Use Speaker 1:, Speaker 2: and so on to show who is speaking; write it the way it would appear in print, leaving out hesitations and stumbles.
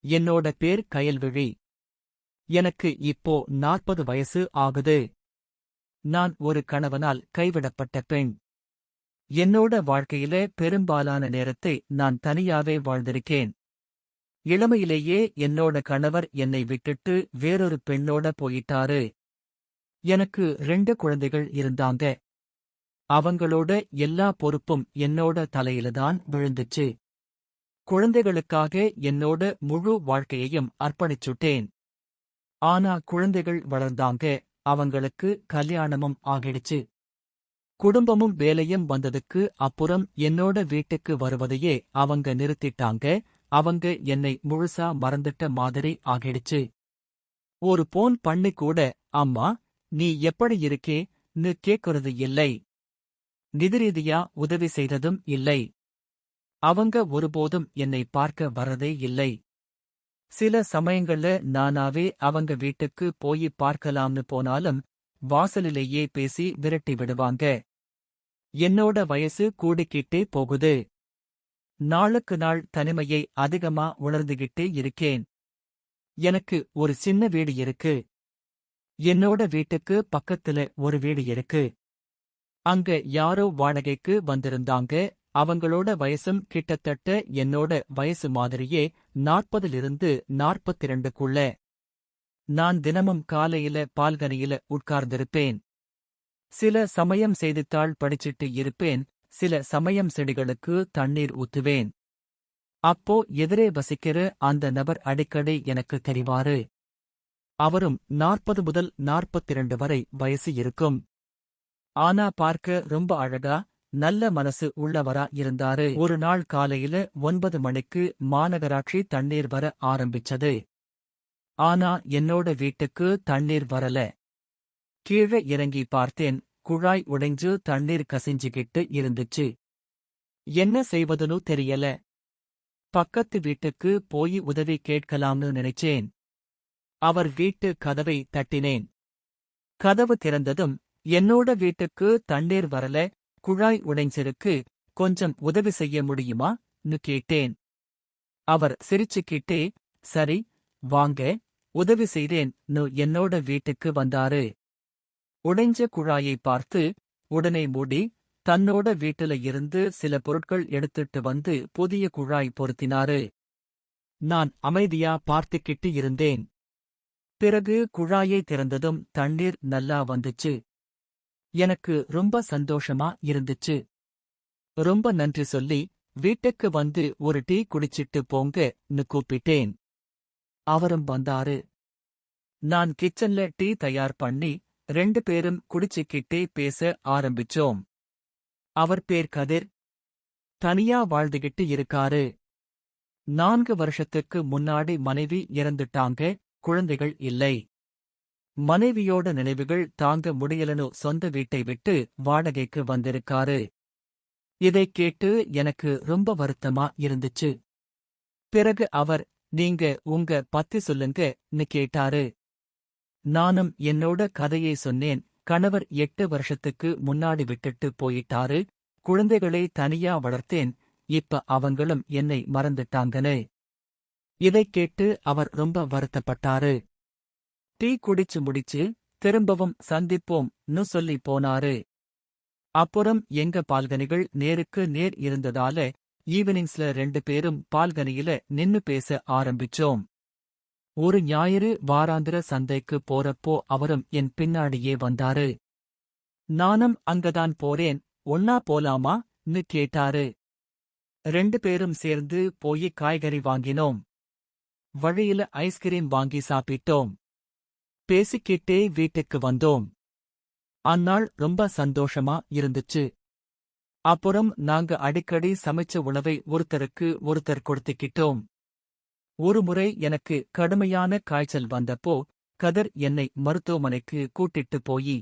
Speaker 1: என்னோட பேர் கயல்விழி. எனக்கு இப்போ 40 வயசு ஆகுது. நான் ஒரு கணவனால் கைவிடப்பட்ட பெண். என்னோட வாழ்க்கையில பெரும்பாலான நேரத்தை நான் தனியாவே வாழ்ந்திருக்கேன். இளமையிலேயே என்னோட கணவர் என்னை விட்டுட்டு வேறொரு பெண்ணோட போயிட்டாரு. எனக்கு 2 குழந்தைகள் இருந்தாங்க. அவங்களோட எல்லா பொறுப்பும் என்னோட தலையிலதான் விழுந்துச்சு. குழந்தைகளுக்காக என்னோட முழு வாழ்க்கையையும் அர்ப்பணிச்சுட்டேன். ஆனா குழந்தைகள் வளர்ந்தாங்க, அவங்களுக்கு கல்யாணமும் ஆகிடுச்சு. குடும்பமும் வேலையும் வந்ததுக்கு அப்புறம் என்னோட வீட்டுக்கு வருவதையே அவங்க நிறுத்திட்டாங்க. அவங்க என்னை முழுசா மறந்துட்ட மாதிரி ஆகிடுச்சு. ஒரு போன் பண்ணி கூட அம்மா நீ எப்படி இருக்கே?ன்னு கேக்குறது இல்லை. நிதிரீதியா உதவி செய்ததும் இல்லை. அவங்க ஒருபோதும் என்னை பார்க்க வரதே இல்லை. சில சமயங்கள்ல நானாவே அவங்க வீட்டுக்கு போய் பார்க்கலாம்னு போனாலும் வாசலிலேயே பேசி விரட்டி விடுவாங்க. என்னோட வயசு கூடிக்கிட்டே போகுது. நாளுக்கு நாள் தனிமையை அதிகமா உணர்ந்துகிட்டே இருக்கேன். எனக்கு ஒரு சின்ன வீடு இருக்கு. என்னோட வீட்டுக்கு பக்கத்துல ஒரு வீடு இருக்கு. அங்க யாரோ வாடகைக்கு வந்திருந்தாங்க. அவங்களோட வயசும் கிட்டத்தட்ட என்னோட வயசு மாதிரியே 40லிருந்து 42க்குள்ள. நான் தினமும் காலையில பால்கனியில உட்கார்ந்திருப்பேன். சில சமயம் செய்தித்தாள் படிச்சிட்டு இருப்பேன். சில சமயம் செடிகளுக்கு தண்ணீர் ஊத்துவேன். அப்போ எதிரே வசிக்கிற அந்த நபர் அடிக்கடி எனக்கு தெரிவாரு. அவரும் 40 முதல் 42 வரை வயசு இருக்கும். ஆனா பார்க்க ரொம்ப அழகா, நல்ல மனசு உள்ளவரா இருந்தாரு. ஒரு நாள் காலையில 9 மணிக்கு மாநகராட்சி தண்ணீர் வர ஆரம்பிச்சது. ஆனா என்னோட வீட்டுக்கு தண்ணீர் வரல. கீழே இறங்கி பார்த்தேன். குழாய் உடைஞ்சு தண்ணீர் கசிஞ்சுகிட்டு இருந்துச்சு. என்ன செய்வதுன்னு தெரியல. பக்கத்து வீட்டுக்கு போய் உதவி கேட்கலாம்னு நினைச்சேன். அவர் வீட்டு கதவை தட்டினேன். கதவு திறந்ததும் என்னோட வீட்டுக்கு தண்ணீர் வரல, குழாய் உடைஞ்சிருக்கு, கொஞ்சம் உதவி செய்ய முடியுமா?ன்னு கேட்டேன். அவர் சிரிச்சுக்கிட்டே சரி வாங்க உதவி செய்றேன்னு என்னோட வீட்டுக்கு வந்தாரு. உடைஞ்ச குழாயை பார்த்து உடனே மூடி தன்னோட வீட்டுல இருந்து சில பொருட்கள் எடுத்துட்டு வந்து புதிய குழாய் பொருத்தினாரு. நான் அமைதியா பார்த்துக்கிட்டு இருந்தேன். பிறகு குழாயை திறந்ததும் தண்ணீர் நல்லா வந்துச்சு. எனக்கு ரொம்ப சந்தோஷமா இருந்துச்சு. ரொம்ப நன்றி சொல்லி வீட்டுக்கு வந்து ஒரு டீ குடிச்சிட்டு போங்கன்னு கூப்பிட்டேன். அவரும் வந்தாரு. நான் கிச்சன்ல டீ தயார் பண்ணி 2 பேரும் குடிச்சுக்கிட்டே பேச ஆரம்பிச்சோம். அவர் பேர் கதிர். தனியா வாழ்ந்துகிட்டு இருக்காரு. 4 வருஷத்துக்கு முன்னாடி மனைவி இறந்துட்டாங்க. குழந்தைகள் இல்லை. மனைவியோட நினைவுகள் தாங்க முடியலன்னு சொந்த வீட்டை விட்டு வாடகைக்கு வந்திருக்காரு. இதைக் கேட்டு எனக்கு ரொம்ப வருத்தமா இருந்துச்சு. பிறகு அவர் நீங்க உங்க பத்தி சொல்லுங்கன்னு கேட்டாரு. நானும் என்னோட கதையை சொன்னேன். கணவர் 8 வருஷத்துக்கு முன்னாடி விட்டுட்டு போயிட்டாரு. குழந்தைகளை தனியா வளர்த்தேன். இப்ப அவங்களும் என்னை மறந்துட்டாங்கன்னு. இதைக் கேட்டு அவர் ரொம்ப வருத்தப்பட்டாரு. டீ குடிச்சு முடிச்சு திரும்பவும் சந்திப்போம்னு சொல்லி போனாரு. அப்புறம் எங்க பால்கனிகள் நேருக்கு நேர் இருந்ததால ஈவினிங்ஸ்ல 2 பேரும் பால்கனியில நின்னு பேச ஆரம்பிச்சோம். ஒரு ஞாயிறு வாராந்திர சந்தைக்கு போறப்போ அவரும் என் பின்னாடியே வந்தாரு. நானும் அங்கதான் போறேன், ஒன்னா போலாமா?ன்னு கேட்டாரு. 2 பேரும் சேர்ந்து போய் காய்கறி வாங்கினோம். வழியில ஐஸ்கிரீம் வாங்கி சாப்பிட்டோம். பேசிக்கிட்டே வீட்டுக்கு வந்தோம். அந்நாள் ரொம்ப சந்தோஷமா இருந்துச்சு. அப்புறம் நாங்க அடிக்கடி சமைச்ச உணவை ஒருத்தருக்கு ஒருத்தர் கொடுத்துக்கிட்டோம். ஒருமுறை எனக்கு கடுமையான காய்ச்சல் வந்தப்போ கதிர் என்னை மருத்துவமனைக்கு கூட்டிட்டு போயி